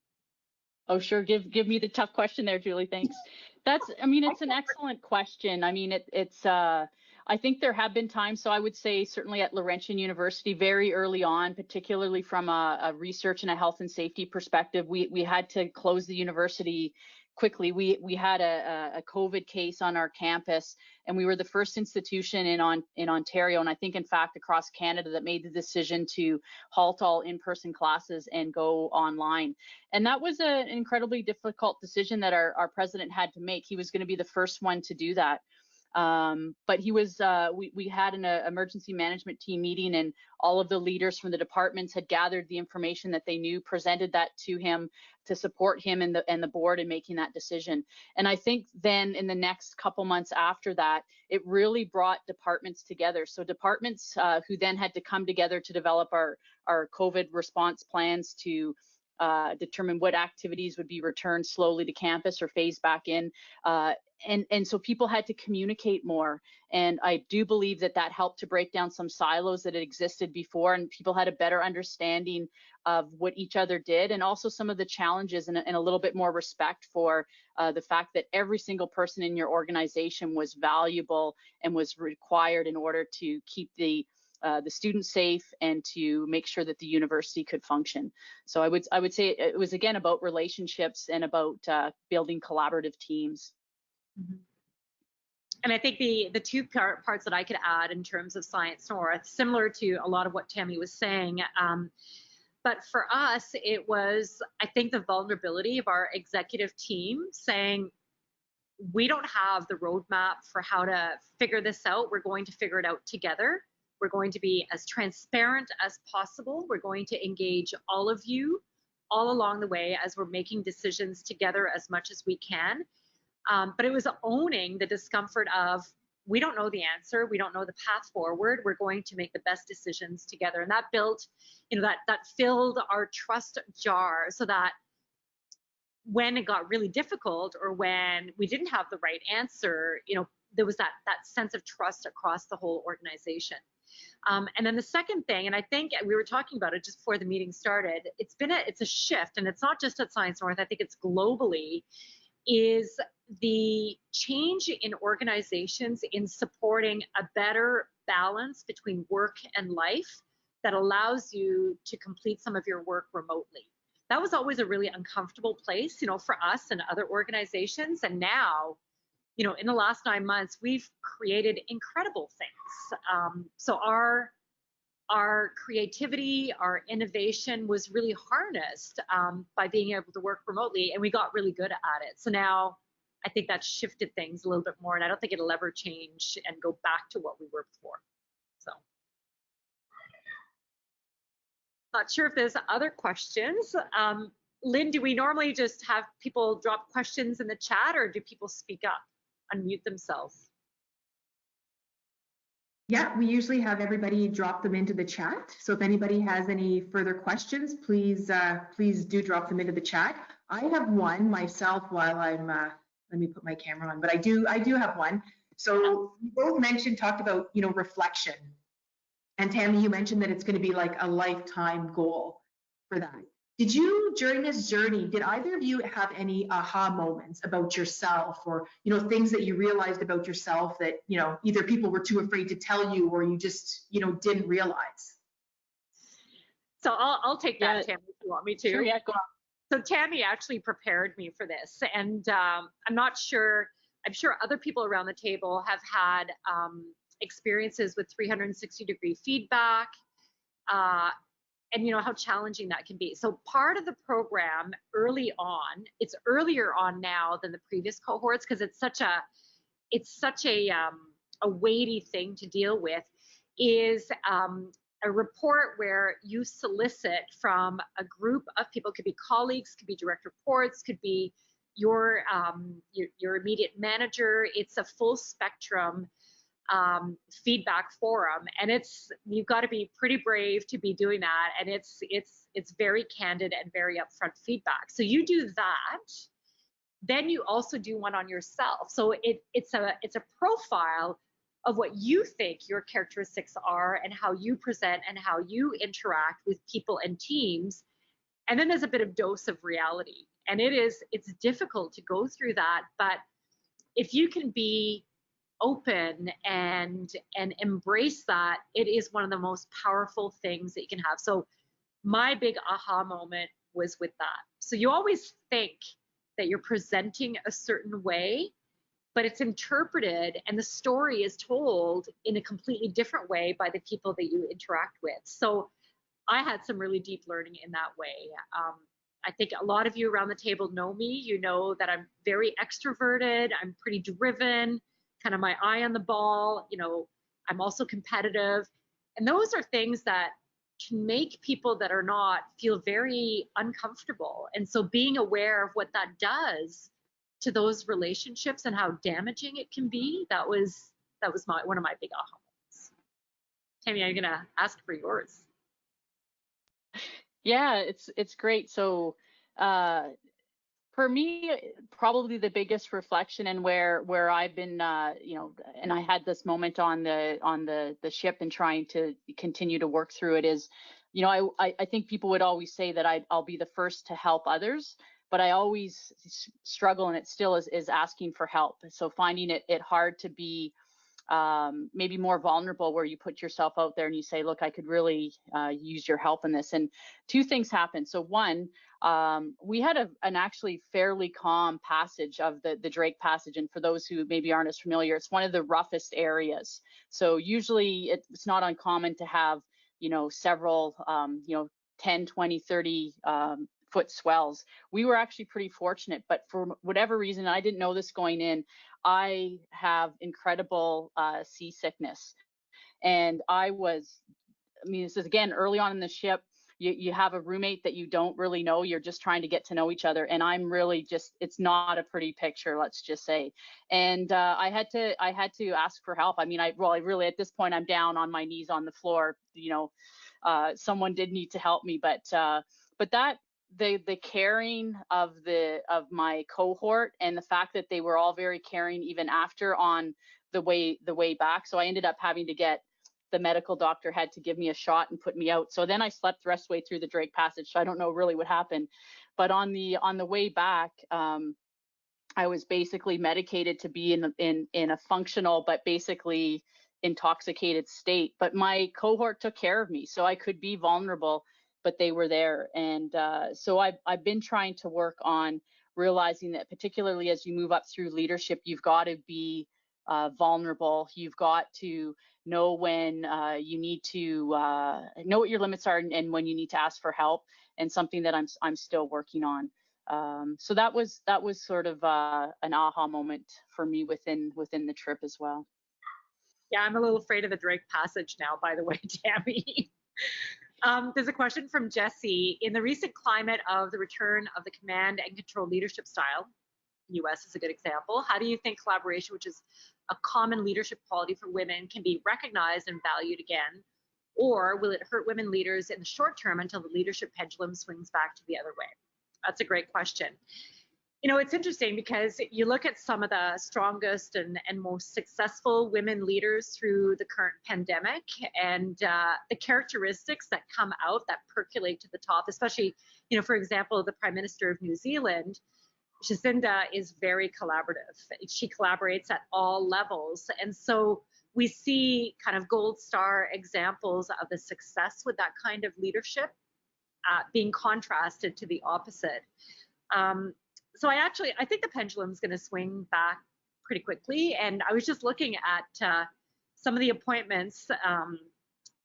Oh, sure. Give me the tough question there, Julie. Thanks. It's an excellent question. I think there have been times, so I would say certainly at Laurentian University very early on, particularly from a research and a health and safety perspective, we had to close the university quickly. We had a COVID case on our campus, and we were the first institution in Ontario, and I think in fact across Canada, that made the decision to halt all in-person classes and go online. And that was an incredibly difficult decision that our president had to make. He was going to be the first one to do that. But he was, we had an emergency management team meeting, and all of the leaders from the departments had gathered the information that they knew, presented that to him to support him and the board in making that decision. And I think then in the next couple months after that, it really brought departments together. So departments who then had to come together to develop our COVID response plans to determine what activities would be returned slowly to campus or phased back in. And so people had to communicate more. And I do believe that that helped to break down some silos that had existed before, and people had a better understanding of what each other did, and also some of the challenges, and a little bit more respect for the fact that every single person in your organization was valuable and was required in order to keep the students safe and to make sure that the university could function. So I would say it was again about relationships and about building collaborative teams. Mm-hmm. And I think the two parts that I could add in terms of Science North, similar to a lot of what Tammy was saying, but for us, it was, I think, the vulnerability of our executive team saying, we don't have the roadmap for how to figure this out. We're going to figure it out together. We're going to be as transparent as possible. We're going to engage all of you all along the way as we're making decisions together as much as we can. But it was owning the discomfort of, we don't know the answer, we don't know the path forward, we're going to make the best decisions together. And that built, that filled our trust jar, so that when it got really difficult or when we didn't have the right answer, there was that sense of trust across the whole organization. And then the second thing, and I think we were talking about it just before the meeting started, it's a shift, and it's not just at Science North, I think it's globally, is the change in organizations in supporting a better balance between work and life that allows you to complete some of your work remotely. That was always a really uncomfortable place, for us and other organizations. And now, in the last 9 months, we've created incredible things. So our creativity, our innovation was really harnessed by being able to work remotely, and we got really good at it. So now I think that shifted things a little bit more, and I don't think it'll ever change and go back to what we were before. So, not sure if there's other questions. Lynn, do we normally just have people drop questions in the chat, or do people speak up, unmute themselves? Yeah, we usually have everybody drop them into the chat. So if anybody has any further questions, please do drop them into the chat. I have one myself while I'm, let me put my camera on, but I do have one. So you both talked about, reflection. And Tammy, you mentioned that it's going to be like a lifetime goal for that. Did you, during this journey, did either of you have any aha moments about yourself, or, things that you realized about yourself that, either people were too afraid to tell you, or you just, didn't realize? So I'll take that, Tammy, if you want me to. Sure, yeah, go on. So Tammy actually prepared me for this, and I'm sure other people around the table have had experiences with 360-degree feedback, and how challenging that can be. So part of the program early on, it's earlier on now than the previous cohorts, because it's such a weighty thing to deal with, is a report where you solicit from a group of people, could be colleagues, could be direct reports, could be your immediate manager. It's a full spectrum feedback forum, and you've got to be pretty brave to be doing that, and it's very candid and very upfront feedback. So you do that, then you also do one on yourself. So it's a profile of what you think your characteristics are, and how you present and how you interact with people and teams. And then there's a bit of dose of reality, and it's difficult to go through that, but if you can be open and embrace that, it is one of the most powerful things that you can have. So my big aha moment was with that. So you always think that you're presenting a certain way, but it's interpreted, and the story is told in a completely different way by the people that you interact with. So I had some really deep learning in that way. I think a lot of you around the table know me. You know that I'm very extroverted, I'm pretty driven, kind of my eye on the ball, you know, I'm also competitive. And those are things that can make people that are not feel very uncomfortable. And so being aware of what that does to those relationships and how damaging it can be, that was one of my big aha moments. Tammy, I'm gonna ask for yours. Yeah, it's great. So for me, probably the biggest reflection and where I've been, you know, and I had this moment on the ship and trying to continue to work through it is, you know, I think people would always say that I'll be the first to help others, but I always struggle, and it still is asking for help. So finding it hard to be maybe more vulnerable, where you put yourself out there and you say, look, I could really use your help in this. And two things happened. So one, we had an actually fairly calm passage of the Drake Passage. And for those who maybe aren't as familiar, it's one of the roughest areas. So usually it's not uncommon to have, you know, several, you know, 10, 20, 30 foot swells. We were actually pretty fortunate, but for whatever reason, I didn't know this going in, I have incredible seasickness. And I mean, this is again early on in the ship. You have a roommate that you don't really know. You're just trying to get to know each other. And I'm really just, it's not a pretty picture, let's just say. And I had to ask for help. I mean, I really, at this point, I'm down on my knees on the floor. You know, someone did need to help me, but that, the caring of my cohort, and the fact that they were all very caring even after on the way back. So I ended up having to get, the medical doctor had to give me a shot and put me out. So then I slept the rest of the way through the Drake Passage. So I don't know really what happened, but on the way back, I was basically medicated to be in a functional but basically intoxicated state. But my cohort took care of me, so I could be vulnerable, but they were there. And so I've been trying to work on realizing that, particularly as you move up through leadership, you've got to be vulnerable. You've got to know when you need to know what your limits are, and when you need to ask for help, and something that I'm still working on. So that was sort of an aha moment for me within the trip as well. Yeah, I'm a little afraid of the Drake Passage now, by the way, Tammy. There's a question from Jesse. In the recent climate of the return of the command and control leadership style, US is a good example, how do you think collaboration, which is a common leadership quality for women, can be recognized and valued again? Or will it hurt women leaders in the short term until the leadership pendulum swings back to the other way? That's a great question. You know, it's interesting because you look at some of the strongest and most successful women leaders through the current pandemic, and the characteristics that come out, that percolate to the top, especially, you know, for example, the Prime Minister of New Zealand, Jacinda, is very collaborative. She collaborates at all levels. And so we see kind of gold star examples of the success with that kind of leadership being contrasted to the opposite. So I think the pendulum's going to swing back pretty quickly. And I was just looking at some of the appointments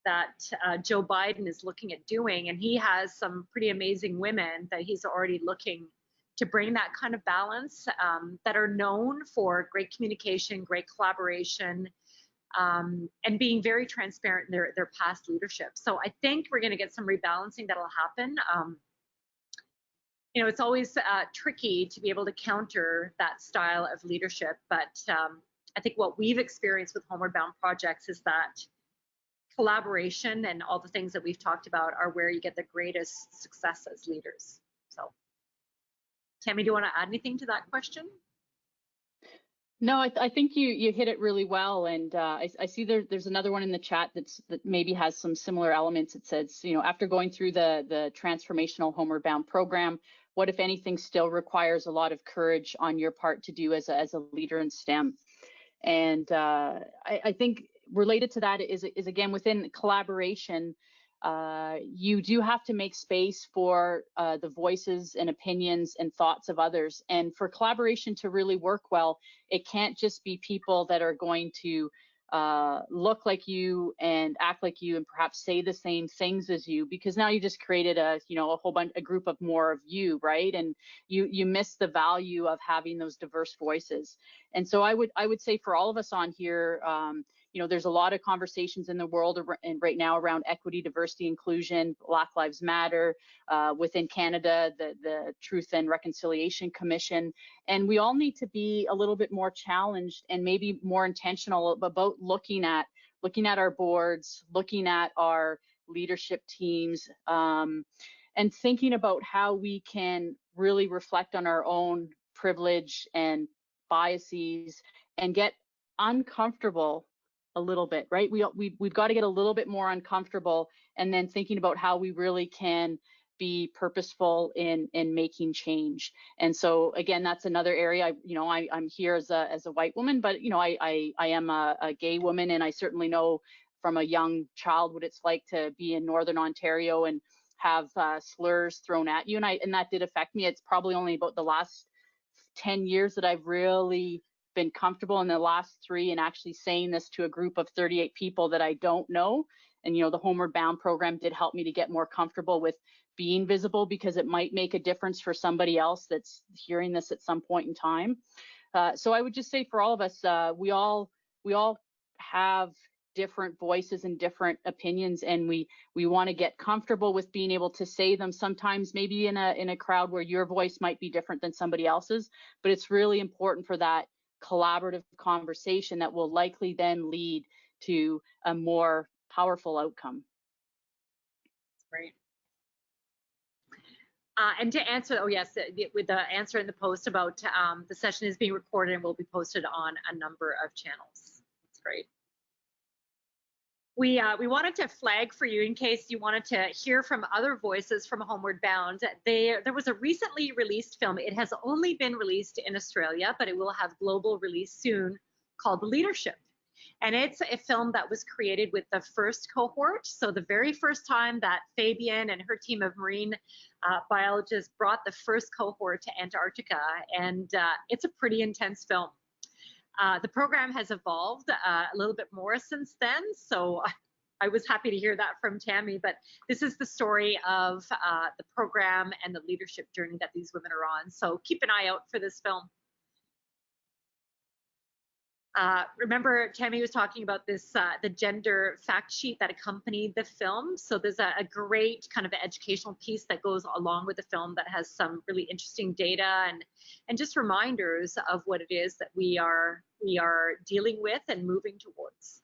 that Joe Biden is looking at doing, and he has some pretty amazing women that he's already looking to bring that kind of balance, that are known for great communication, great collaboration, and being very transparent in their past leadership. So I think we're going to get some rebalancing that'll happen. You know, it's always tricky to be able to counter that style of leadership, but I think what we've experienced with Homeward Bound projects is that collaboration and all the things that we've talked about are where you get the greatest success as leaders. So, Tammy, do you want to add anything to that question? No, I think you hit it really well, and I see there's another one in the chat that maybe has some similar elements. It says, you know, after going through the transformational Homeward Bound program, what, if anything, still requires a lot of courage on your part to do as a leader in STEM? And I think related to that is again, within collaboration, you do have to make space for the voices and opinions and thoughts of others. And for collaboration to really work well, it can't just be people that are going to look like you and act like you and perhaps say the same things as you, because now you just created a group of more of you, right? And you miss the value of having those diverse voices. And so I would say for all of us on here, there's a lot of conversations in the world and right now around equity, diversity, inclusion, Black Lives Matter, within Canada, the Truth and Reconciliation Commission. And we all need to be a little bit more challenged and maybe more intentional about looking at our boards, looking at our leadership teams, and thinking about how we can really reflect on our own privilege and biases and get uncomfortable a little bit, right? We've got to get a little bit more uncomfortable, and then thinking about how we really can be purposeful in making change. And so again, that's another area. I'm here as a white woman, but I am a gay woman, and I certainly know from a young child what it's like to be in Northern Ontario and have slurs thrown at you, and that did affect me. It's probably only about the last 10 years that I've really been comfortable in the last 3 and actually saying this to a group of 38 people that I don't know. And the Homeward Bound program did help me to get more comfortable with being visible, because it might make a difference for somebody else that's hearing this at some point in time. So I would just say for all of us, we all have different voices and different opinions, and we want to get comfortable with being able to say them, sometimes maybe in a crowd where your voice might be different than somebody else's. But it's really important for that collaborative conversation that will likely then lead to a more powerful outcome. That's great. And to answer, with the answer in the post about the session is being recorded and will be posted on a number of channels. That's great. We wanted to flag for you in case you wanted to hear from other voices from Homeward Bound. There was a recently released film. It has only been released in Australia, but it will have global release soon, called Leadership. And it's a film that was created with the first cohort. So the very first time that Fabian and her team of marine biologists brought the first cohort to Antarctica. And it's a pretty intense film. The program has evolved a little bit more since then, so I was happy to hear that from Tammy, but this is the story of the program and the leadership journey that these women are on, so keep an eye out for this film. Remember, Tammy was talking about this, the gender fact sheet that accompanied the film. So there's a great kind of educational piece that goes along with the film that has some really interesting data and just reminders of what it is that we are dealing with and moving towards.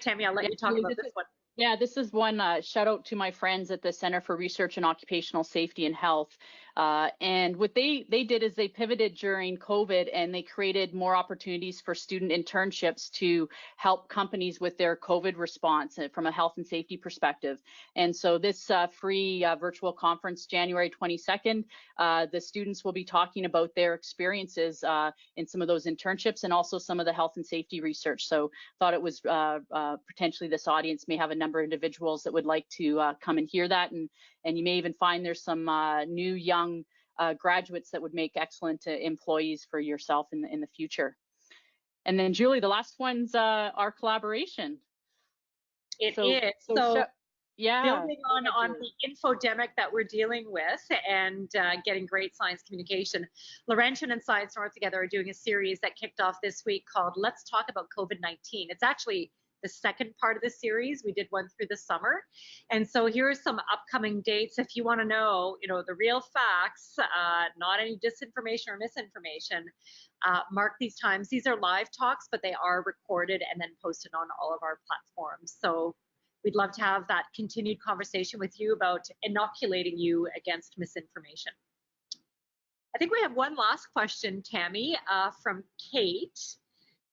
Tammy, I'll let you talk about this one. Yeah, this is one shout out to my friends at the Center for Research in Occupational Safety and Health. And what they did is they pivoted during COVID, and they created more opportunities for student internships to help companies with their COVID response from a health and safety perspective. And so this free virtual conference, January 22nd, the students will be talking about their experiences in some of those internships and also some of the health and safety research. So thought it was potentially this audience may have a number of individuals that would like to come and hear that. And you may even find there's some new young graduates that would make excellent employees for yourself in the future. And then Julie, the last one's our collaboration. So yeah, building on the infodemic that we're dealing with and getting great science communication, Laurentian and Science North together are doing a series that kicked off this week called Let's Talk About COVID-19. It's actually the second part of the series. We did one through the summer. And so here are some upcoming dates. If you want to know, the real facts, not any disinformation or misinformation, mark these times. These are live talks, but they are recorded and then posted on all of our platforms. So we'd love to have that continued conversation with you about inoculating you against misinformation. I think we have one last question, Tammy, from Kate.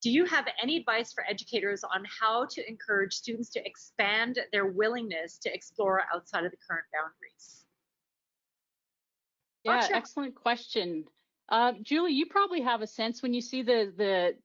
Do you have any advice for educators on how to encourage students to expand their willingness to explore outside of the current boundaries? Yeah, excellent question. Julie, you probably have a sense when you see the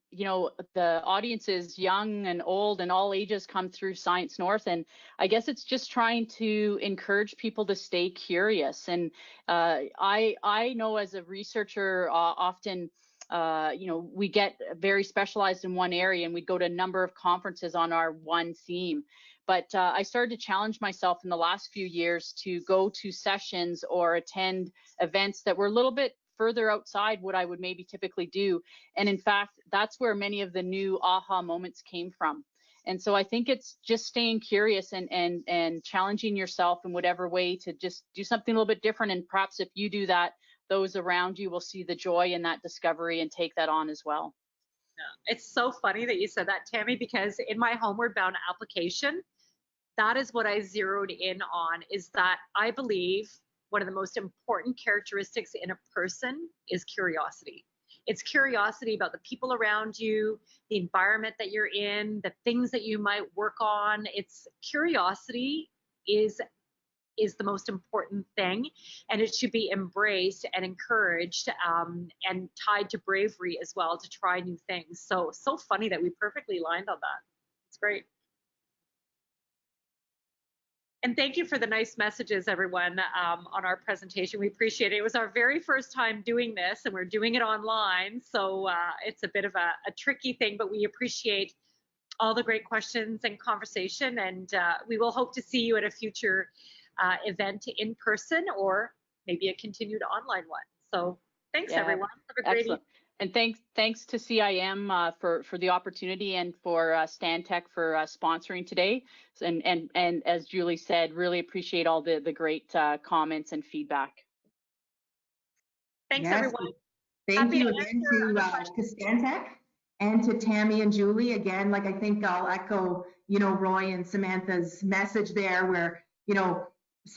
audiences, young and old and all ages, come through Science North, and I guess it's just trying to encourage people to stay curious. And I know as a researcher, often you know, we get very specialized in one area and we'd go to a number of conferences on our one theme. But I started to challenge myself in the last few years to go to sessions or attend events that were a little bit further outside what I would maybe typically do. And in fact, that's where many of the new aha moments came from. And so I think it's just staying curious and challenging yourself in whatever way to just do something a little bit different. And perhaps if you do that, those around you will see the joy in that discovery and take that on as well. Yeah. It's so funny that you said that, Tammy, because in my Homeward Bound application, that is what I zeroed in on, is that I believe one of the most important characteristics in a person is curiosity. It's curiosity about the people around you, the environment that you're in, the things that you might work on. It's curiosity is the most important thing, and it should be embraced and encouraged, and tied to bravery as well, to try new things. So funny that we perfectly aligned on that. It's great. And thank you for the nice messages, everyone, on our presentation. We appreciate it. It was our very first time doing this, and we're doing it online, so it's a bit of a tricky thing, but we appreciate all the great questions and conversation, and we will hope to see you at a future event in person, or maybe a continued online one. So thanks, everyone. Have a great evening. And thanks to CIM for the opportunity, and for Stantec for sponsoring today. And as Julie said, really appreciate all the great comments and feedback. Thanks, everyone. Thank you again to Stantec and to Tammy and Julie. Again, like, I think I'll echo, you know, Roy and Samantha's message there, where, you know,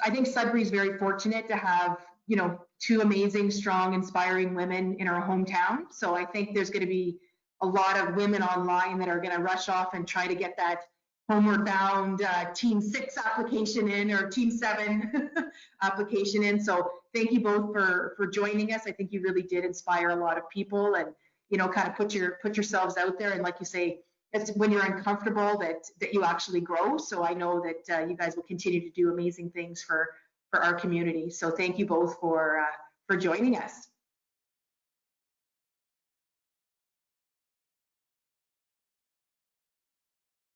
I think Sudbury is very fortunate to have, you know, two amazing, strong, inspiring women in our hometown. So I think there's going to be a lot of women online that are going to rush off and try to get that Homeward Bound Team 6 application in, or Team 7 application in. So thank you both for joining us. I think you really did inspire a lot of people, and, you know, kind of put yourselves out there. And like you say, it's when you're uncomfortable that you actually grow. So I know that you guys will continue to do amazing things for our community. So thank you both for joining us.